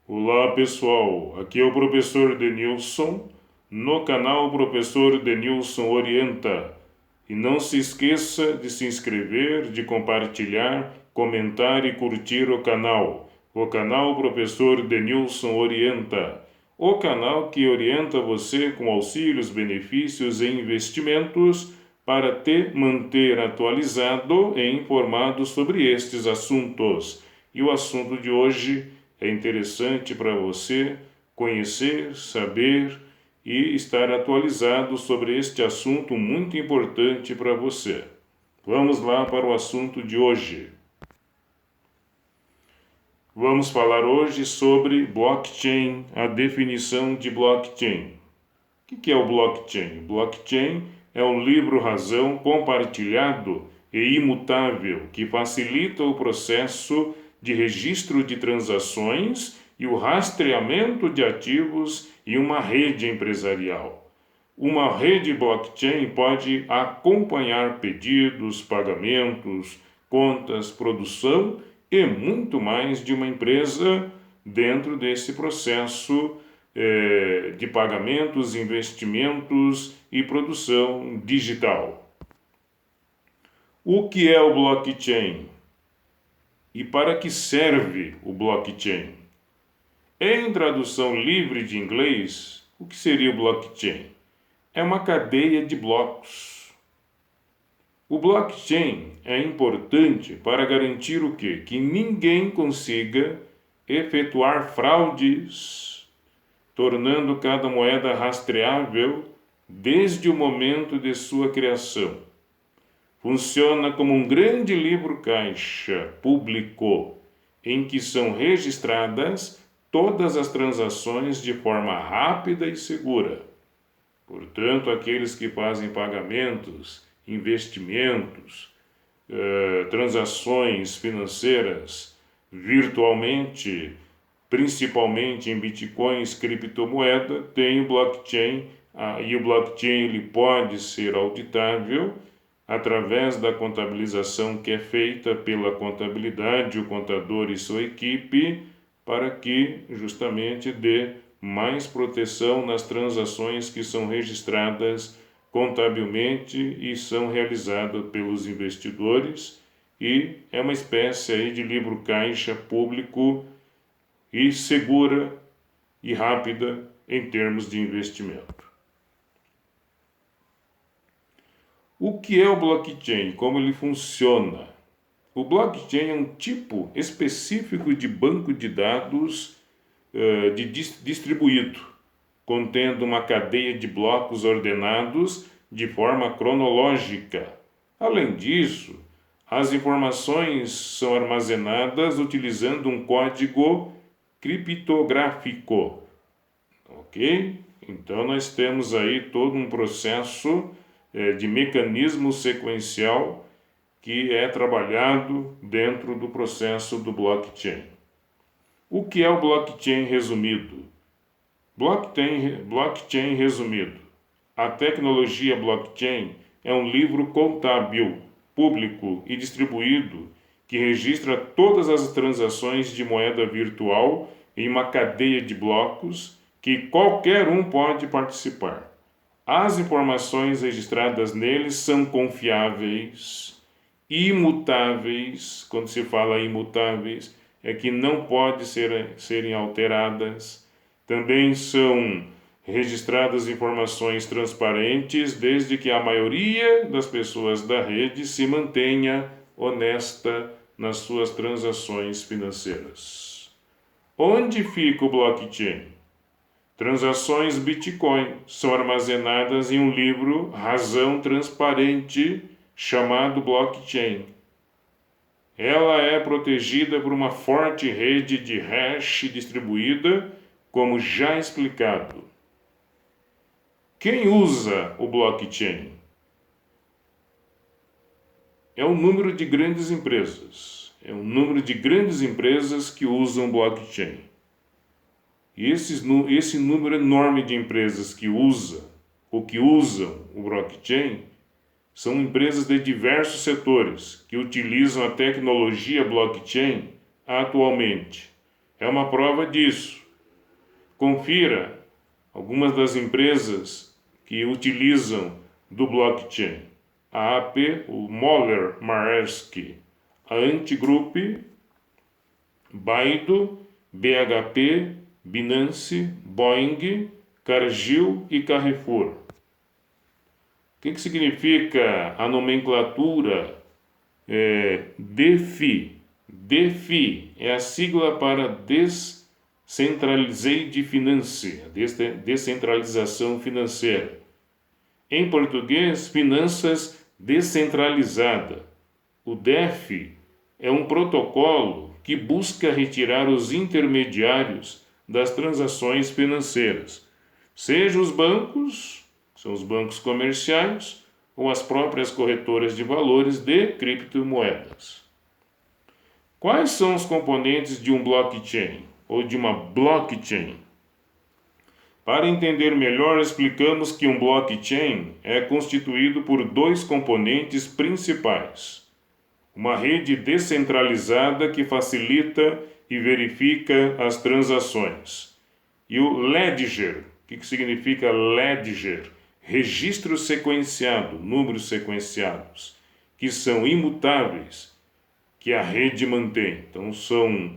Olá pessoal, aqui é o professor Denilson, no canal Professor Denilson Orienta. E não se esqueça de se inscrever, de compartilhar, comentar e curtir o canal. O canal Professor Denilson Orienta. O canal que orienta você com auxílios, benefícios e investimentos para te manter atualizado e informado sobre estes assuntos. E o assunto de hoje é interessante para você conhecer, saber e estar atualizado sobre este assunto muito importante para você. Vamos lá para o assunto de hoje. Vamos falar hoje sobre blockchain, a definição de blockchain. O que é o blockchain? Blockchain é um livro-razão compartilhado e imutável que facilita o processo de registro de transações e o rastreamento de ativos em uma rede empresarial. Uma rede blockchain pode acompanhar pedidos, pagamentos, contas, produção e muito mais de uma empresa dentro desse processo de pagamentos, investimentos e produção digital. O que é o blockchain? E para que serve o blockchain? Em tradução livre de inglês, o que seria o blockchain? É uma cadeia de blocos. O blockchain é importante para garantir o quê? Que ninguém consiga efetuar fraudes, tornando cada moeda rastreável desde o momento de sua criação. Funciona como um grande livro-caixa público em que são registradas todas as transações de forma rápida e segura. Portanto, aqueles que fazem pagamentos, investimentos, transações financeiras virtualmente, principalmente em bitcoins, criptomoeda, tem o blockchain, e o blockchain ele pode ser auditável através da contabilização que é feita pela contabilidade, o contador e sua equipe, para que justamente dê mais proteção nas transações que são registradas contabilmente e são realizadas pelos investidores, e é uma espécie aí de livro-caixa público e segura e rápida em termos de investimento. O que é o blockchain? Como ele funciona? O blockchain é um tipo específico de banco de dados distribuído, contendo uma cadeia de blocos ordenados de forma cronológica. Além disso, as informações são armazenadas utilizando um código criptográfico. Ok? Então nós temos aí todo um processo de mecanismo sequencial que é trabalhado dentro do processo do blockchain. O que é o blockchain resumido? Blockchain resumido. A tecnologia blockchain é um livro contábil, público e distribuído que registra todas as transações de moeda virtual em uma cadeia de blocos que qualquer um pode participar. As informações registradas neles são confiáveis, imutáveis. Quando se fala imutáveis, é que não podem serem alteradas. Também são registradas informações transparentes, desde que a maioria das pessoas da rede se mantenha honesta nas suas transações financeiras. Onde fica o blockchain? Transações Bitcoin são armazenadas em um livro razão transparente chamado blockchain. Ela é protegida por uma forte rede de hash distribuída, como já explicado. Quem usa o blockchain? É o número de grandes empresas. É o número de grandes empresas que usam blockchain. E esse número enorme de empresas que usam o blockchain são empresas de diversos setores que utilizam a tecnologia blockchain atualmente. é uma prova disso. Confira algumas das empresas que utilizam do blockchain. A AP, o Moller Maersk, a Antigroup, Baidu, BHP, Binance, Boeing, Cargill e Carrefour. O que significa a nomenclatura DeFi? DeFi é a sigla para Decentralized Finance, descentralização financeira. Em português, finanças descentralizada. O DeFi é um protocolo que busca retirar os intermediários das transações financeiras, seja os bancos, são os bancos comerciais, ou as próprias corretoras de valores de criptomoedas. Quais são os componentes de um blockchain ou de uma blockchain? Para entender melhor, explicamos que um blockchain é constituído por dois componentes principais: uma rede descentralizada que facilita e verifica as transações, e o ledger. O que significa ledger? Registro sequenciado, números sequenciados, que são imutáveis, que a rede mantém. Então, são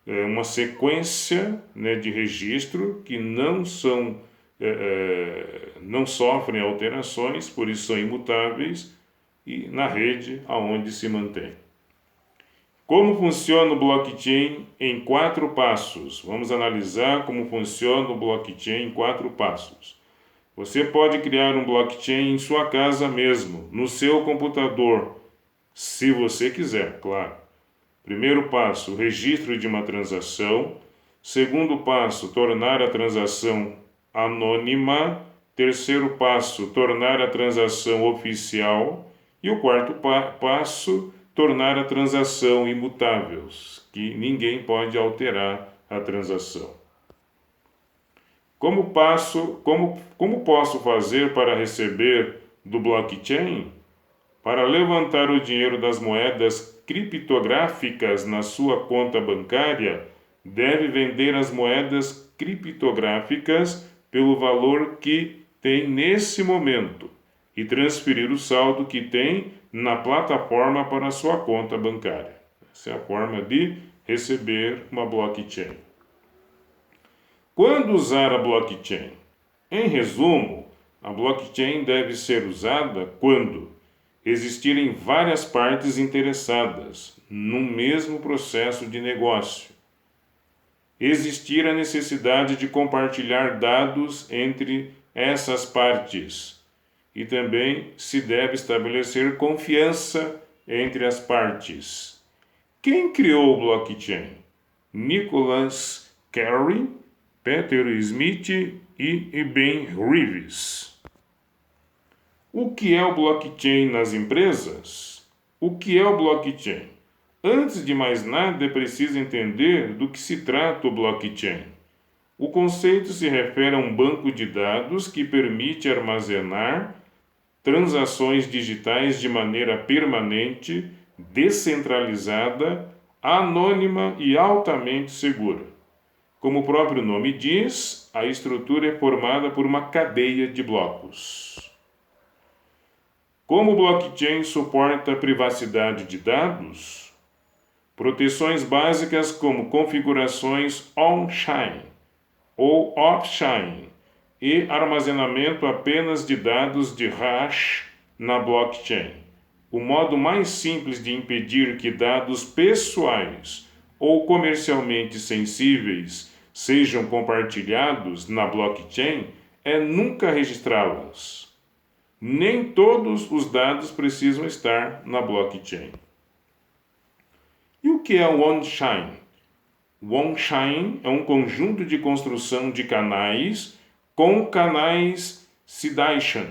uma sequência, de registro que não sofrem alterações, por isso são imutáveis, e na rede aonde se mantém. Como funciona o blockchain em 4 passos? Vamos analisar como funciona o blockchain em 4 passos. Você pode criar um blockchain em sua casa mesmo, no seu computador, se você quiser, claro. Primeiro passo, registro de uma transação. Segundo passo, tornar a transação anônima. Terceiro passo, tornar a transação oficial. E o quarto passo, tornar a transação imutável, que ninguém pode alterar a transação. Como posso fazer para receber do blockchain? Para levantar o dinheiro das moedas criptográficas na sua conta bancária, deve vender as moedas criptográficas pelo valor que tem nesse momento e transferir o saldo que tem na plataforma para a sua conta bancária. Essa é a forma de receber uma blockchain. Quando usar a blockchain? Em resumo, a blockchain deve ser usada quando existirem várias partes interessadas no mesmo processo de negócio, existir a necessidade de compartilhar dados entre essas partes e também se deve estabelecer confiança entre as partes. Quem criou o blockchain? Nicholas Carey, Peter Smith e Ben Reeves. O que é o blockchain nas empresas? O que é o blockchain? Antes de mais nada, é preciso entender do que se trata o blockchain. O conceito se refere a um banco de dados que permite armazenar transações digitais de maneira permanente, descentralizada, anônima e altamente segura. Como o próprio nome diz, a estrutura é formada por uma cadeia de blocos. Como o blockchain suporta a privacidade de dados? Proteções básicas como configurações on-chain ou off-chain e armazenamento apenas de dados de hash na blockchain. O modo mais simples de impedir que dados pessoais ou comercialmente sensíveis sejam compartilhados na blockchain é nunca registrá-las. Nem todos os dados precisam estar na blockchain. E o que é o on-chain? O on-chain é um conjunto de construção de canais com canais sidechain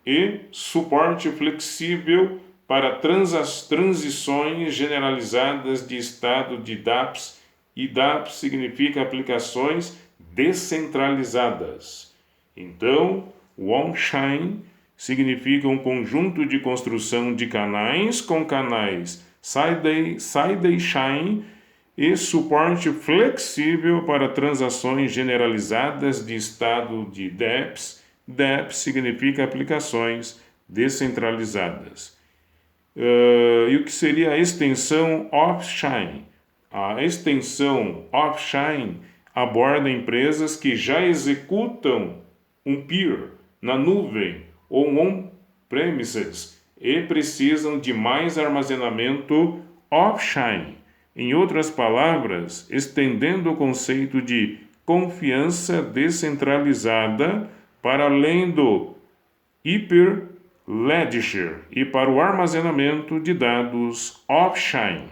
e suporte flexível para transições generalizadas de estado de dApps, e dApps significa aplicações descentralizadas. Então, o on-chain significa um conjunto de construção de canais com canais sidechain e suporte flexível para transações generalizadas de estado de DEPs. DEPs significa aplicações descentralizadas. E o que seria a extensão Offchain? A extensão Offchain aborda empresas que já executam um peer na nuvem ou on-premises e precisam de mais armazenamento Offchain. Em outras palavras, estendendo o conceito de confiança descentralizada para além do Hyperledger e para o armazenamento de dados Offchain.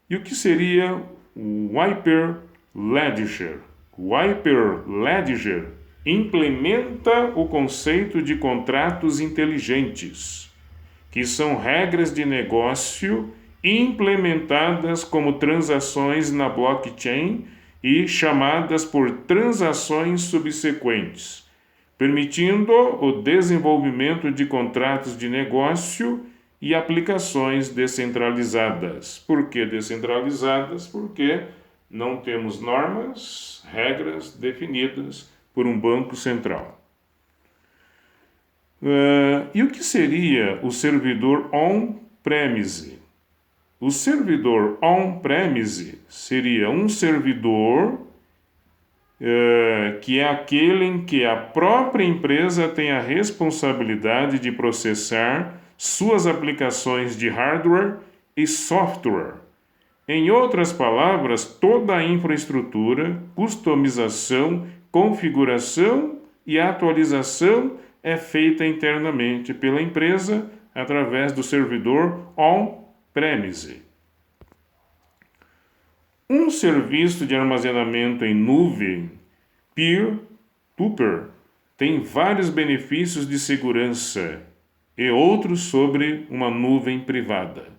E o que seria o Hyperledger? O Hyperledger implementa o conceito de contratos inteligentes, que são regras de negócio implementadas como transações na blockchain e chamadas por transações subsequentes, permitindo o desenvolvimento de contratos de negócio e aplicações descentralizadas. Por que descentralizadas? Porque não temos normas, regras definidas por um banco central. E o que seria o servidor on-premise? O servidor on-premise seria um servidor que é aquele em que a própria empresa tem a responsabilidade de processar suas aplicações de hardware e software. Em outras palavras, toda a infraestrutura, customização, configuração e atualização é feita internamente pela empresa através do servidor on-premise. Um serviço de armazenamento em nuvem, peer-to-peer, tem vários benefícios de segurança e outros sobre uma nuvem privada.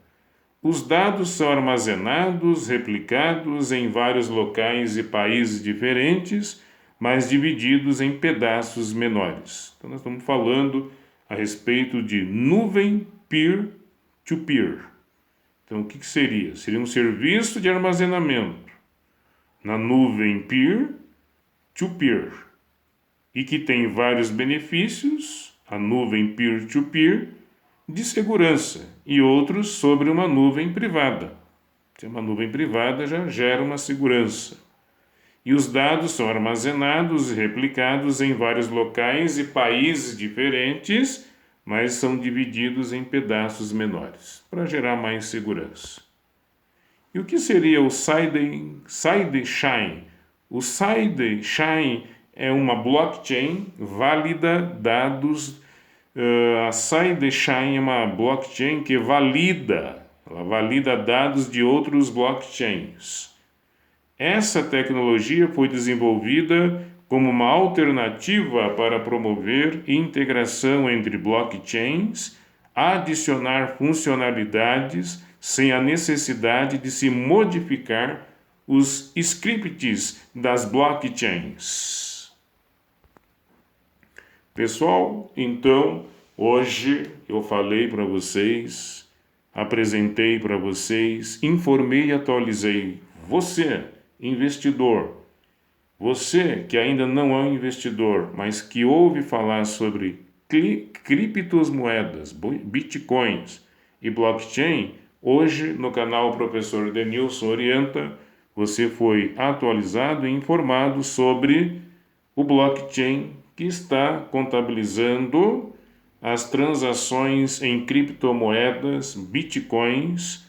Os dados são armazenados, replicados em vários locais e países diferentes, mas divididos em pedaços menores. Então, nós estamos falando a respeito de nuvem peer-to-peer. Então, o que seria? Seria um serviço de armazenamento na nuvem peer-to-peer e que tem vários benefícios, a nuvem peer-to-peer, de segurança e outros sobre uma nuvem privada. Se é uma nuvem privada, já gera uma segurança. E os dados são armazenados e replicados em vários locais e países diferentes, mas são divididos em pedaços menores, para gerar mais segurança. E o que seria o sidechain? O sidechain é uma blockchain válida dados. A sidechain é uma blockchain que valida dados de outros blockchains. Essa tecnologia foi desenvolvida como uma alternativa para promover integração entre blockchains, adicionar funcionalidades sem a necessidade de se modificar os scripts das blockchains. Pessoal, então, hoje eu falei para vocês, apresentei para vocês, informei e atualizei. Você, investidor, você que ainda não é um investidor, mas que ouve falar sobre criptomoedas, bitcoins e blockchain, hoje no canal Professor Denilson Orienta, você foi atualizado e informado sobre o blockchain que está contabilizando as transações em criptomoedas, bitcoins,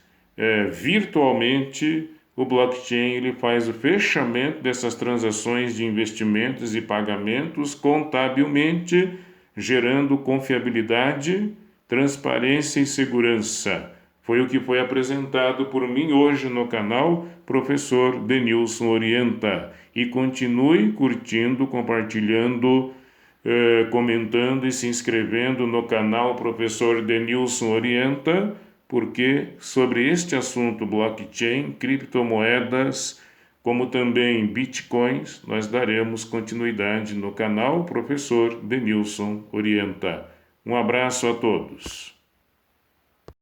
virtualmente. O blockchain ele faz o fechamento dessas transações de investimentos e pagamentos contabilmente, gerando confiabilidade, transparência e segurança. Foi o que foi apresentado por mim hoje no canal Professor Denilson Orienta. E continue curtindo, compartilhando, comentando e se inscrevendo no canal Professor Denilson Orienta, porque sobre este assunto blockchain, criptomoedas, como também bitcoins, nós daremos continuidade no canal Professor Denilson Orienta. Um abraço a todos.